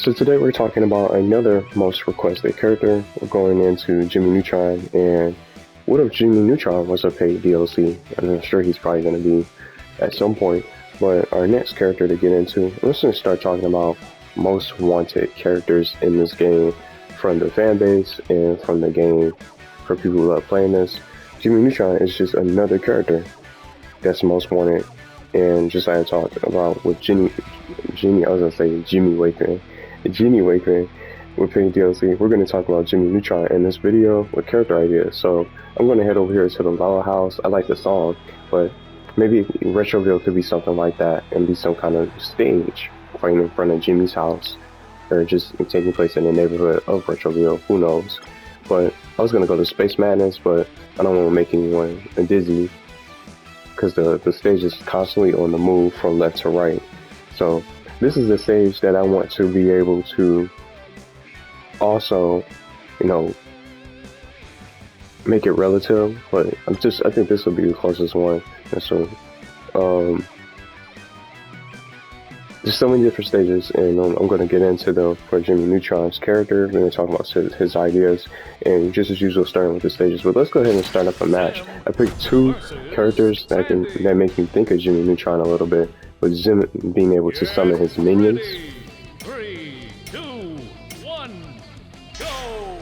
So today we're talking about another most requested character. We're going into Jammin Neutron, and what if Jammin Neutron was a paid DLC? I'm sure he's probably going to be at some point, but our next character to get into, let's just start talking about most wanted characters in this game from the fan base and from the game for people who love playing this. Jammin Neutron is just another character that's most wanted, and just like I talked about with Jimmy Wakeman with paid DLC, we're going to talk about Jammin Neutron in this video with character ideas. So I'm going to head over here to the Lala House. I like the song, but maybe Retroville could be something like that and be some kind of stage right in front of Jimmy's house, or just taking place in the neighborhood of Retroville. Who knows? But I was going to go to Space Madness, but I don't want to make anyone dizzy because the stage is constantly on the move from left to right. So this is the stage that I want to be able to also, make it relative, but I think this will be the closest one. And so, there's so many different stages, and I'm going to get into them for Jammin Neutron's character. We're going to talk about his ideas, and just as usual, starting with the stages. But let's go ahead and start up a match. I picked two characters that make me think of Jammin Neutron a little bit, with Zim being able to summon his minions. 3, 2, 1, go!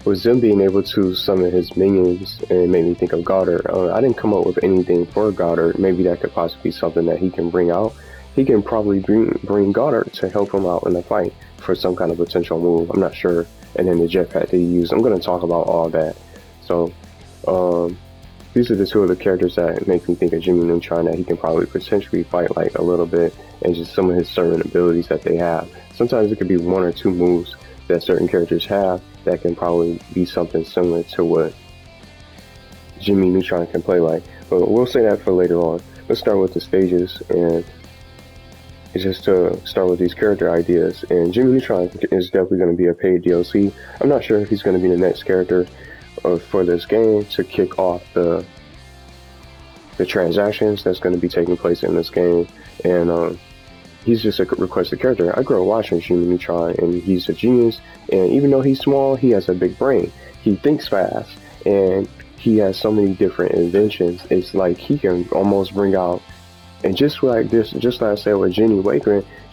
With Zim being able to summon his minions, and it made me think of Goddard. I didn't come up with anything for Goddard. Maybe that could possibly be something that he can bring out. He can probably bring Goddard to help him out in the fight for some kind of potential move. I'm not sure. And then the jetpack that he used. I'm going to talk about all that. So, these are the two of the characters that make me think of Jammin Neutron that he can probably potentially fight like a little bit, and just some of his certain abilities that they have. Sometimes it could be one or two moves that certain characters have that can probably be something similar to what Jammin Neutron can play like. But we'll say that for later on. Let's start with the stages, and it's just to start with these character ideas. And Jammin Neutron is definitely going to be a paid DLC. I'm not sure if he's going to be the next character for this game to kick off the transactions that's going to be taking place in this game. And he's just a requested character. I grew up watching Jammin Neutron, and he's a genius. And even though he's small, he has a big brain. He thinks fast, and he has so many different inventions. It's like he can almost bring out, and just like I said with Jammin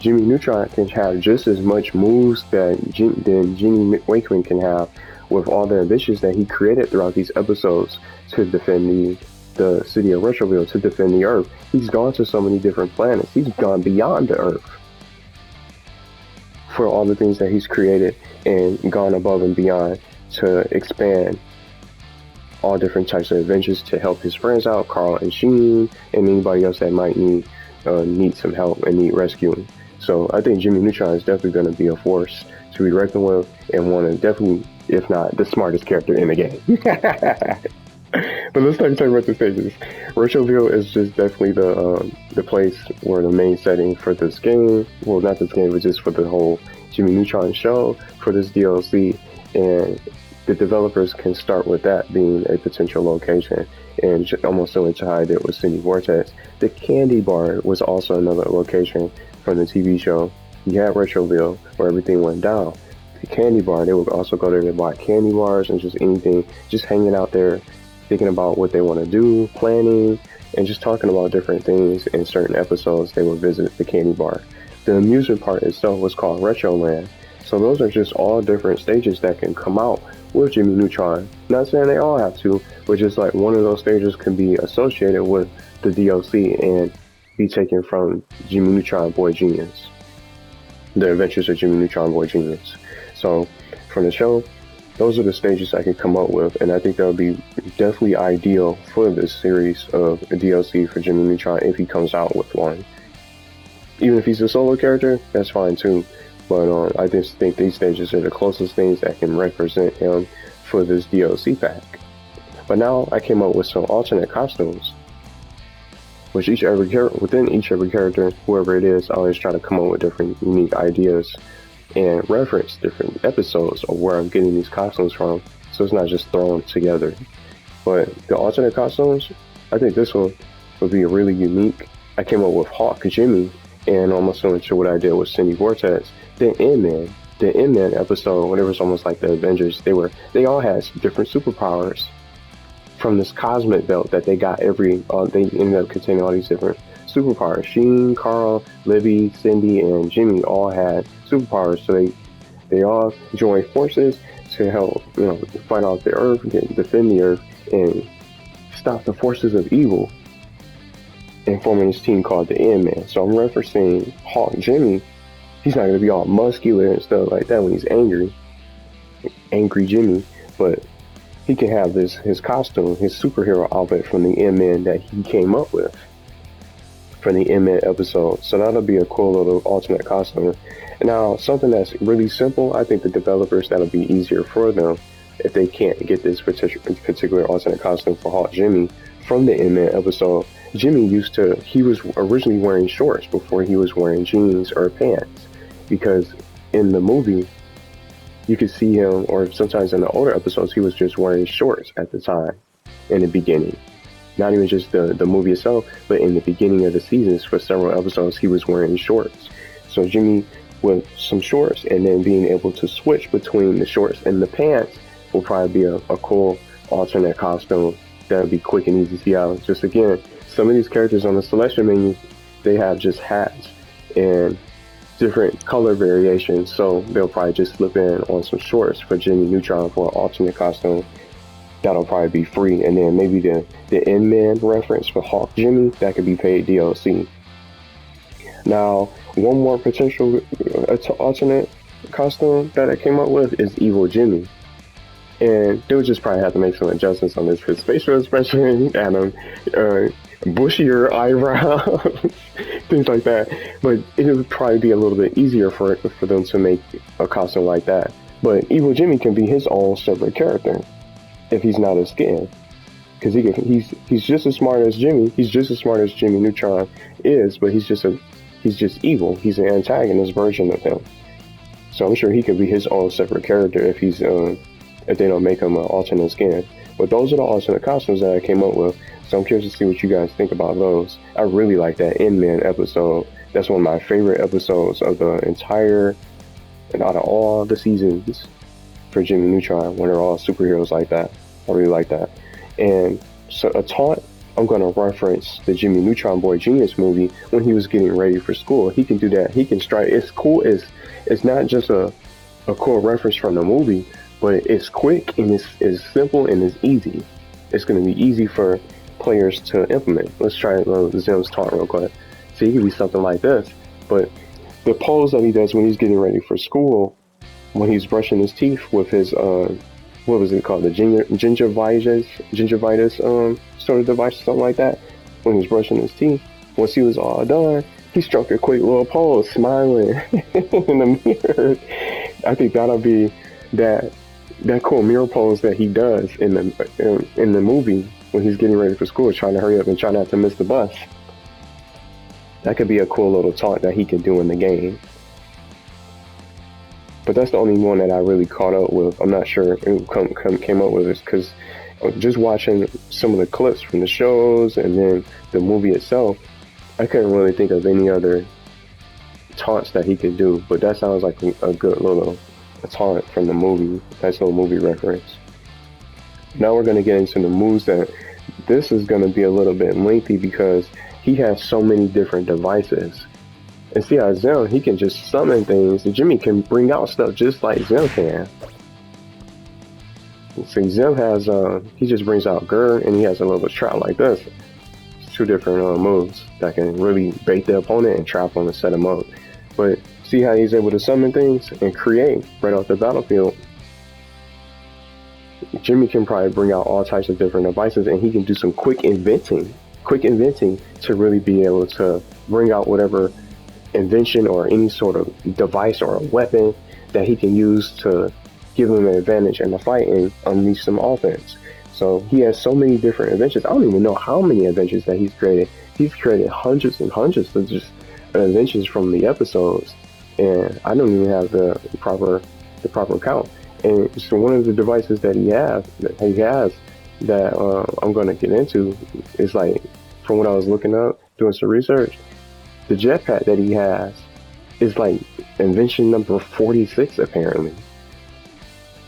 Neutron can have just as much moves than Jammin Wakeman can have, with all the inventions that he created throughout these episodes to defend the city of Retroville, to defend the Earth. He's gone to so many different planets. He's gone beyond the Earth for all the things that he's created, and gone above and beyond to expand all different types of adventures to help his friends out, Carl and Sheen, and anybody else that might need some help and need rescuing. So I think Jammin Neutron is definitely going to be a force to be reckoned with, and one of definitely, if not the smartest character in the game. But let's talk about the stages. Retroville is just definitely the place where the main setting for this game, well, not this game, but just for the whole Jammin Neutron show for this DLC, and the developers can start with that being a potential location, and almost similar to how I did with Cindy Vortex. The candy bar was also another location from the TV show. You had Retroville, where everything went down. The candy bar, they would also go there to buy candy bars and just anything, just hanging out there, thinking about what they want to do, planning, and just talking about different things. In certain episodes, they would visit the candy bar. The amusement park itself was called Retroland. So those are just all different stages that can come out with Jammin Neutron. Not saying they all have to, but just like one of those stages can be associated with the DLC and be taken from Jammin Neutron Boy Genius. The Adventures of Jammin Neutron Boy Genius. So from the show, those are the stages I can come up with, and I think that would be definitely ideal for this series of DLC for Jammin Neutron if he comes out with one. Even if he's a solo character, that's fine too. But I just think these stages are the closest things that can represent him for this DLC pack. But now I came up with some alternate costumes, which within each every character, whoever it is, I always try to come up with different unique ideas and reference different episodes of where I'm getting these costumes from, so it's not just thrown together. But the alternate costumes, I think this one would be really unique. I came up with Hawk Jimmy, and almost similar to what I did with Cindy Vortex, the N-Man episode, when it was almost like the Avengers, they all had different superpowers from this cosmic belt that they got they ended up containing all these different superpowers. Sheen, Carl, Libby, Cindy, and Jimmy all had superpowers, so they all joined forces to help, fight off the Earth, defend the Earth, and stop the forces of evil, and forming this team called the N-Man. So I'm referencing Hawk Jimmy. He's not going to be all muscular and stuff like that when he's angry Jimmy, but he can have his costume, his superhero outfit from the N-Man that he came up with from the N-Man episode. So that'll be a cool little alternate costume. Now, something that's really simple, I think the developers, that'll be easier for them if they can't get this particular alternate costume for Hawk Jimmy from the N-Man episode. Jimmy he was originally wearing shorts before he was wearing jeans or pants, because in the movie, you could see him, or sometimes in the older episodes, he was just wearing shorts at the time, in the beginning. Not even just the movie itself, but in the beginning of the seasons, for several episodes, he was wearing shorts. So Jimmy with some shorts, and then being able to switch between the shorts and the pants will probably be a cool alternate costume that would be quick and easy to see out. Just again, some of these characters on the selection menu, they have just hats and different color variations, so they'll probably just slip in on some shorts for Jimmy Neutron for an alternate costume. That'll probably be free, and then maybe the N-Man reference for Hawk Jimmy, that could be paid DLC. Now, one more potential alternate costume that I came up with is Evil Jimmy. And they'll just probably have to make some adjustments on this, his facial expression and bushier eyebrows, things like that. But it would probably be a little bit easier for them to make a costume like that. But Evil Jimmy can be his own separate character if he's not as skin, because he's just as smart as Jimmy. He's just as smart as Jimmy Neutron is, but he's just evil. He's an antagonist version of him. So I'm sure he could be his own separate character if if they don't make him an alternate skin. But those are the alternate costumes that I came up with. So I'm curious to see what you guys think about those. I really like that N-Man episode. That's one of my favorite episodes of the entire, and out of all the seasons for Jimmy Neutron, when they're all superheroes like that. I really like that. And so a taunt, I'm going to reference the Jimmy Neutron Boy Genius movie when he was getting ready for school. He can do that. He can strike. It's cool. It's not just a cool reference from the movie, but it's quick and it's simple and it's easy. It's going to be easy for players to implement. Let's try Zim's taunt real quick. So he could be something like this, but the pose that he does when he's getting ready for school, when he's brushing his teeth with his what was it called, the gingivitis sort of device, something like that. When he's brushing his teeth, once he was all done, he struck a quick little pose, smiling in the mirror. I think that'll be that cool mirror pose that he does in the movie when he's getting ready for school, trying to hurry up and try not to miss the bus. That could be a cool little taunt that he can do in the game. But that's the only one that I really caught up with. I'm not sure who came up with this, because just watching some of the clips from the shows and then the movie itself, I couldn't really think of any other taunts that he could do. But that sounds like a good little taunt from the movie. Nice little movie reference. Now we're going to get into the Moveset. This is going to be a little bit lengthy because he has so many different devices. And see how Zim, he can just summon things, and Jimmy can bring out stuff just like Zim can. See, Zim has, he just brings out Gur, and he has a little trap like this. It's two different moves that can really bait the opponent and trap him and set him up. But see how he's able to summon things and create right off the battlefield. Jimmy can probably bring out all types of different devices, and he can do some quick inventing to really be able to bring out whatever invention or any sort of device or a weapon that he can use to give him an advantage in the fight and unleash some offense. So he has so many different inventions. I don't even know how many inventions that he's created. He's created hundreds and hundreds of just inventions from the episodes, and I don't even have the proper count. And so one of the devices that he has that I'm going to get into is, like, from what I was looking up, doing some research, The jetpack that he has is like invention number 46 apparently.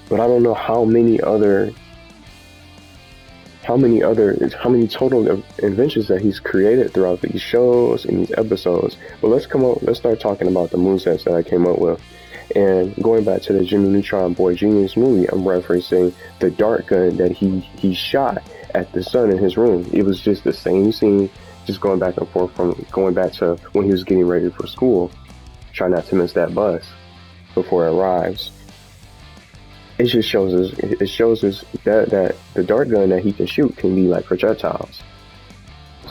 But I don't know how many total of inventions that he's created throughout these shows and these episodes. But let's start talking about the movesets that I came up with. And going back to the Jimmy Neutron Boy Genius movie, I'm referencing the dart gun that he shot at the sun in his room. It was just the same scene, just going back and forth from going back to when he was getting ready for school. Try not to miss that bus before it arrives. It just shows us that the dart gun that he can shoot can be like projectiles.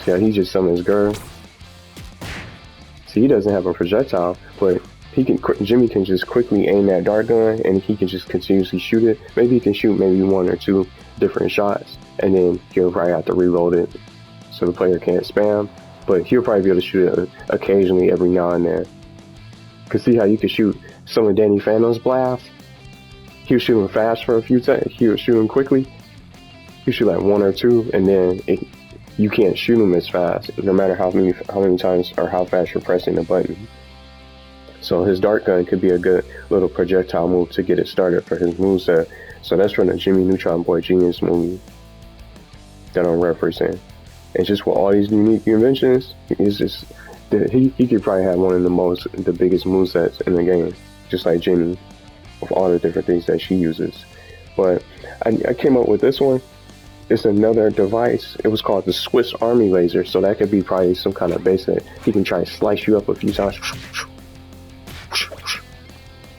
See how he just summons Girl. See, he doesn't have a projectile, but Jimmy can just quickly aim that dart gun and he can just continuously shoot it. Maybe he can shoot maybe 1 or 2 different shots, and then he'll probably have to reload it so the player can't spam. But he'll probably be able to shoot it occasionally every now and then. Cause see how you can shoot some of Danny Phantom's blasts? He'll shoot him fast for a few times. He'll shoot him quickly. He'll shoot like 1 or 2, and then you can't shoot him as fast, no matter how many times or how fast you're pressing the button. So his dart gun could be a good little projectile move to get it started for his moveset. So that's from the Jimmy Neutron Boy Genius movie that I'm referencing. And just with all these unique inventions, it's just he could probably have one of the biggest movesets in the game, just like Jimmy, with all the different things that she uses. But I came up with this one. It's another device. It was called the Swiss Army laser. So that could be probably some kind of basic. He can try to slice you up a few times.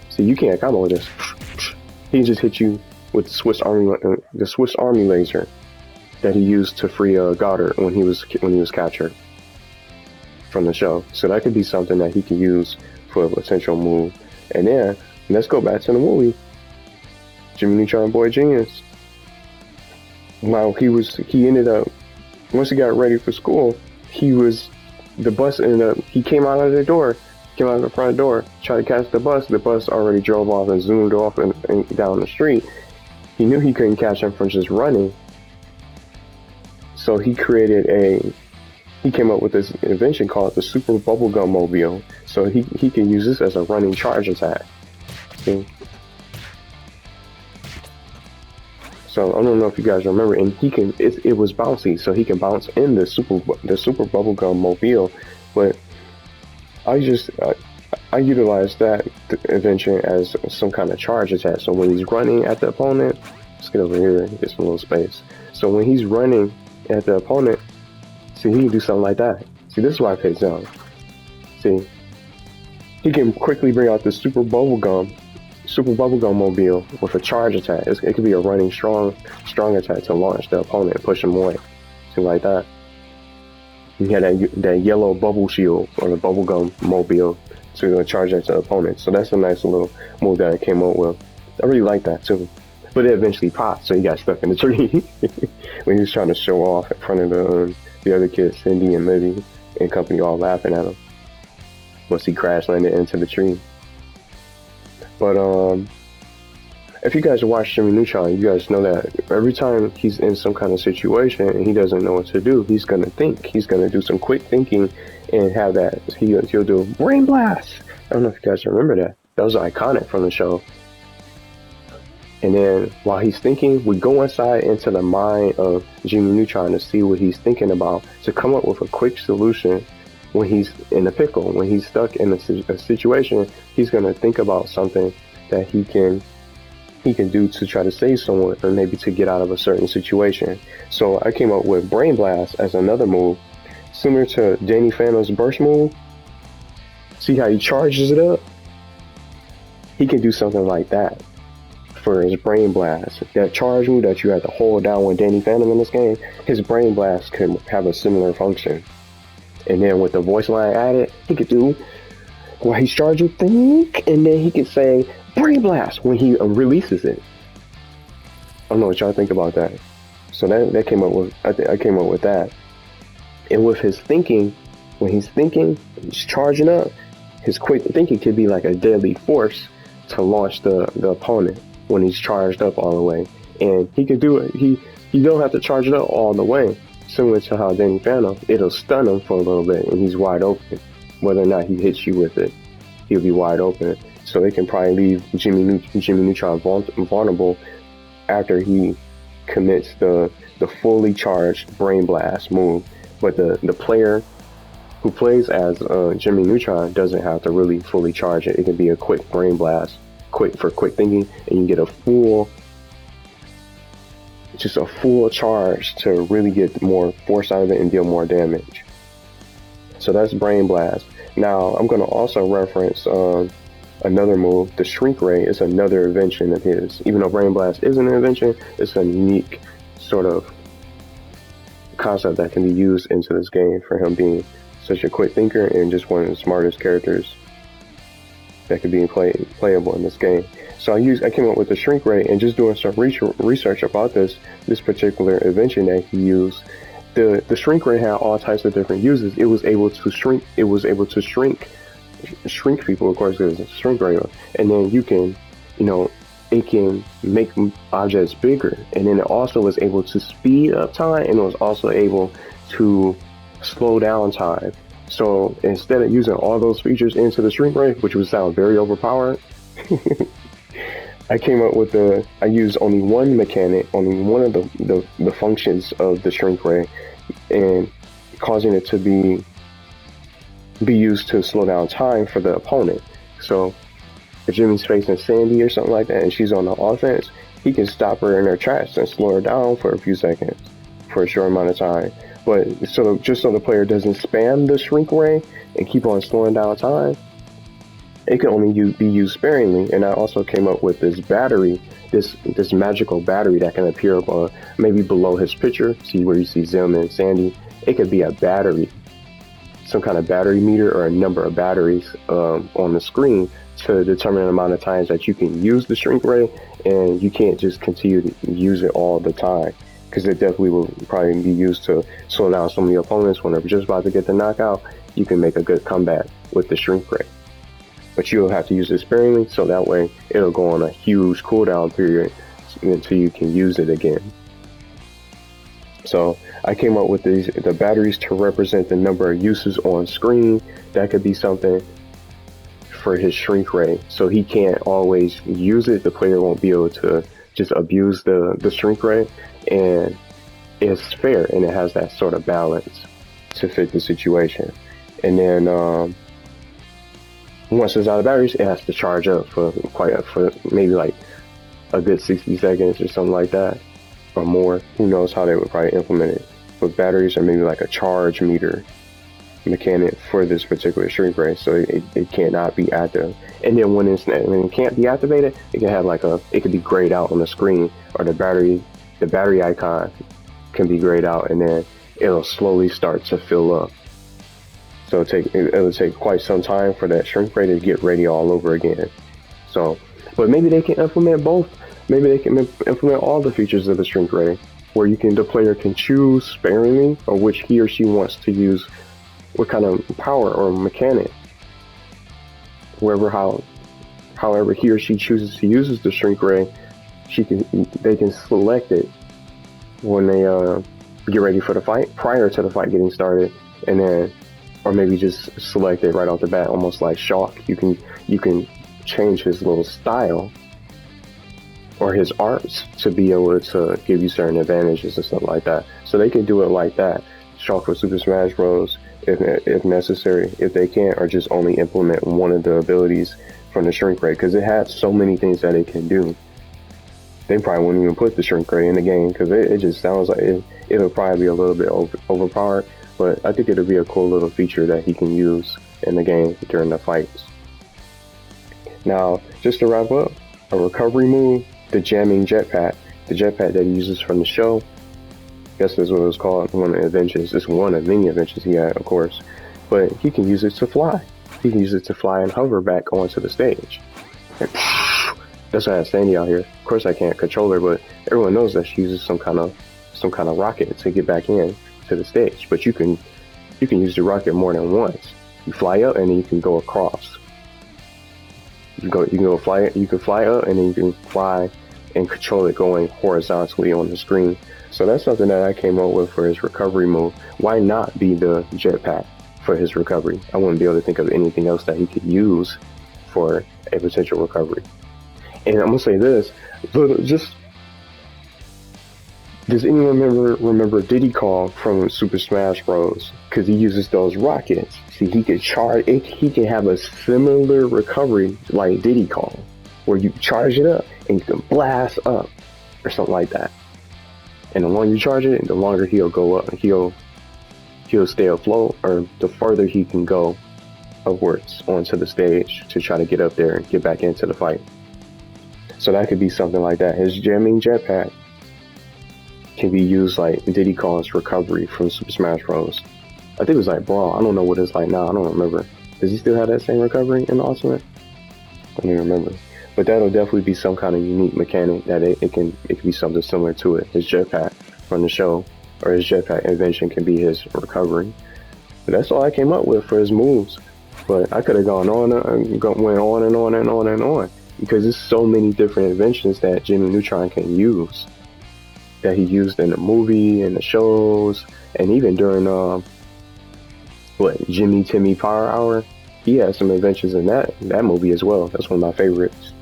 See, you can't combo with this. He just hit you with the Swiss Army laser that he used to free Goddard when he was captured from the show. So that could be something that he can use for a potential move. And then let's go back to the movie, Jimmy Neutron Boy Genius. While he ended up, once he got ready for school, he came out of the door. Came out of the front door, tried to catch the bus. The bus already drove off and zoomed off and down the street. He knew he couldn't catch him from just running. So he came up with this invention called the Super Bubblegum Mobile. So he can use this as a running charge attack. See? So I don't know if you guys remember, and it was bouncy, so he can bounce in the Super Bubblegum Mobile, but I utilized that invention as some kind of charge attack. So when he's running at the opponent, let's get over here and get some little space. So when he's running at the opponent, see, he can do something like that. See, this is why I picked down. See, he can quickly bring out the Super Bubblegum Mobile with a charge attack. It could be a running strong attack to launch the opponent and push him away. Something like that. He had that yellow bubble shield or the bubblegum mobile to charge that to the opponent. So that's a nice little move that I came up with. I really like that too. But it eventually popped, so he got stuck in the tree when he was trying to show off in front of the other kids, Cindy and Libby and company, all laughing at him. Once he crash landed into the tree. But if you guys watch Jimmy Neutron, you guys know that every time he's in some kind of situation and he doesn't know what to do, he's gonna think. He's gonna do some quick thinking and have that. He'll do brain blast. I don't know if you guys remember that. That was iconic from the show. And then while he's thinking, we go inside into the mind of Jimmy Neutron to see what he's thinking about, to come up with a quick solution when he's in a pickle, when he's stuck in a situation. He's gonna think about something that he can do to try to save someone, or maybe to get out of a certain situation. So I came up with Brain Blast as another move, similar to Danny Phantom's burst move. See how he charges it up? He can do something like that for his Brain Blast. That charge move that you have to hold down with Danny Phantom in this game, his Brain Blast could have a similar function. And then with the voice line added, he could do, while he's charging, think, and then he could say Brain Blast when he releases it. I don't know what y'all think about that. So that came up with, I came up with that. And with his thinking, when he's thinking, he's charging up, his quick thinking could be like a deadly force to launch the opponent when he's charged up all the way. And he can do it. He don't have to charge it up all the way. Similar to how Danny Phantom, it'll stun him for a little bit and he's wide open. whether or not he hits you with it, he'll be wide open. So they can probably leave Jimmy Neutron vulnerable after he commits the fully charged Brain Blast move. But the player who plays as Jimmy Neutron doesn't have to really fully charge it. It can be a quick Brain Blast, quick thinking, and you get a full charge to really get more force out of it and deal more damage. So that's Brain Blast. Now I'm going to also reference another move. The Shrink Ray is another invention of his. Even though Brain Blast isn't an invention, it's a unique sort of concept that can be used into this game for him being such a quick thinker and just one of the smartest characters that could be playable in this game. So I came up with the Shrink Ray, and just doing some research about this particular invention that he used. The Shrink Ray had all types of different uses. It was able to shrink. It was able to shrink people, of course, because it's a Shrink Ray, and then you can, it can make objects bigger, and then it also was able to speed up time, and it was also able to slow down time. So instead of using all those features into the Shrink Ray, which would sound very overpowered, I came up with I used only one mechanic, only one of the functions of the Shrink Ray, and causing it to be used to slow down time for the opponent. So if Jimmy's facing Sandy or something like that and she's on the offense, he can stop her in her tracks and slow her down for a few seconds for a short amount of time. But just so the player doesn't spam the Shrink Ray and keep on slowing down time, it can only be used sparingly. And I also came up with this battery, this magical battery that can appear maybe below his picture. See where you see Zim and Sandy? It could be a battery, some kind of battery meter or a number of batteries on the screen to determine the amount of times that you can use the Shrink Ray, and you can't just continue to use it all the time, because it definitely will probably be used to slow down some of the opponents when they're just about to get the knockout. You can make a good comeback with the Shrink Ray, but you'll have to use it sparingly, so that way it'll go on a huge cooldown period until you can use it again. So I came up with the batteries to represent the number of uses on screen. That could be something for his Shrink Ray, so he can't always use it. The player won't be able to just abuse the Shrink Ray, and it's fair, and it has that sort of balance to fit the situation. And then once it's out of batteries, it has to charge up for maybe like a good 60 seconds or something like that, or more. Who knows how they would probably implement it. But batteries are maybe like a charge meter mechanic for this particular Shrink Ray, so it cannot be active. And then when it can't be activated, it can have it could be grayed out on the screen, or the battery icon can be grayed out, and then it'll slowly start to fill up. So it'll take quite some time for that Shrink Ray to get ready all over again. So, but maybe they can implement both. Maybe they can implement all the features of the Shrink Ray, where the player can choose sparingly, or which he or she wants to use, what kind of power or mechanic. However he or she chooses to use the Shrink Ray, they can select it when they get ready for the fight, prior to the fight getting started, and then, or maybe just select it right off the bat, almost like Shock. You can change his little style or his arts to be able to give you certain advantages and stuff like that. So they can do it like that. Shock for Super Smash Bros. If necessary, if they can't, or just only implement one of the abilities from the Shrink Ray, because it has so many things that it can do. They probably wouldn't even put the Shrink Ray in the game, because it just sounds like it'll probably be a little bit overpowered, but I think it'll be a cool little feature that he can use in the game during the fights. Now, just to wrap up, a recovery move, the Jammin Jet Pack, the jetpack that he uses from the show. I guess that's what it was called, one of the inventions. It's one of many inventions he had, of course, but he can use it to fly. He can use it to fly and hover back onto the stage. And that's why I have Sandy out here. Of course I can't control her, but everyone knows that she uses some kind of rocket to get back in to the stage. But you can use the rocket more than once. You fly up and then you can go across. You can fly up and then you can fly and control it going horizontally on the screen. So that's something that I came up with for his recovery move. Why not be the jetpack for his recovery. I wouldn't be able to think of anything else that he could use for a potential recovery. And I'm gonna say this, just does anyone remember Diddy Kong from Super Smash Bros? Because he uses those rockets. See, he could he can have a similar recovery like Diddy Kong, where you charge it up and you can blast up or something like that. And the longer you charge it, the longer he'll go up. He'll stay afloat, or the further he can go upwards onto the stage to try to get up there and get back into the fight. So that could be something like that. His Jammin Jet Pack can be used like Diddy Kong's recovery from Super Smash Bros. I think it was like Brawl. I don't know what it's like now. I don't remember. Does he still have that same recovery in the Ultimate? I don't even remember. But that'll definitely be some kind of unique mechanic that it can be something similar to it. His jetpack from the show, or his jetpack invention, can be his recovery. But that's all I came up with for his moves. But I could have gone on and went on and on and on and on, because there's so many different inventions that Jimmy Neutron can use, that he used in the movie and the shows, and even during Jimmy Timmy Power Hour. He has some inventions in that movie as well. That's one of my favorites.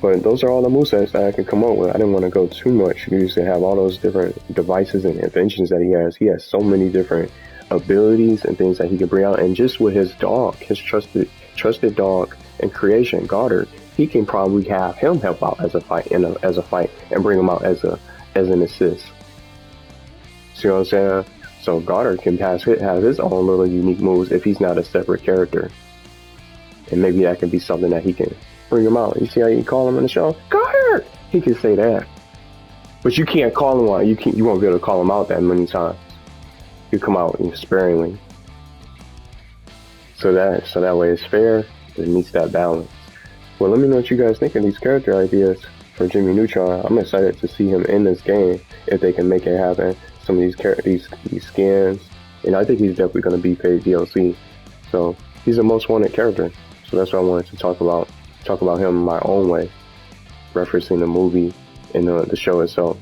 But those are all the movesets that I could come up with. I didn't want to go too much. We used to have all those different devices and inventions that he has. He has so many different abilities and things that he can bring out. And just with his dog, his trusted dog and creation, Goddard, he can probably have him help out as a fight and bring him out as an assist. See what I'm saying? So Goddard can have his own little unique moves if he's not a separate character. And maybe that can be something that he can bring him out. You see how you call him in the show? Goddard! He can say that. But you can't call him out. You won't be able to call him out that many times. You come out sparingly. So that way it's fair. It meets that balance. Well, let me know what you guys think of these character ideas for Jimmy Neutron. I'm excited to see him in this game if they can make it happen. Some of these skins, and I think he's definitely going to be paid DLC. So he's the most wanted character. So that's what I wanted to talk about him in my own way, referencing the movie and the show itself.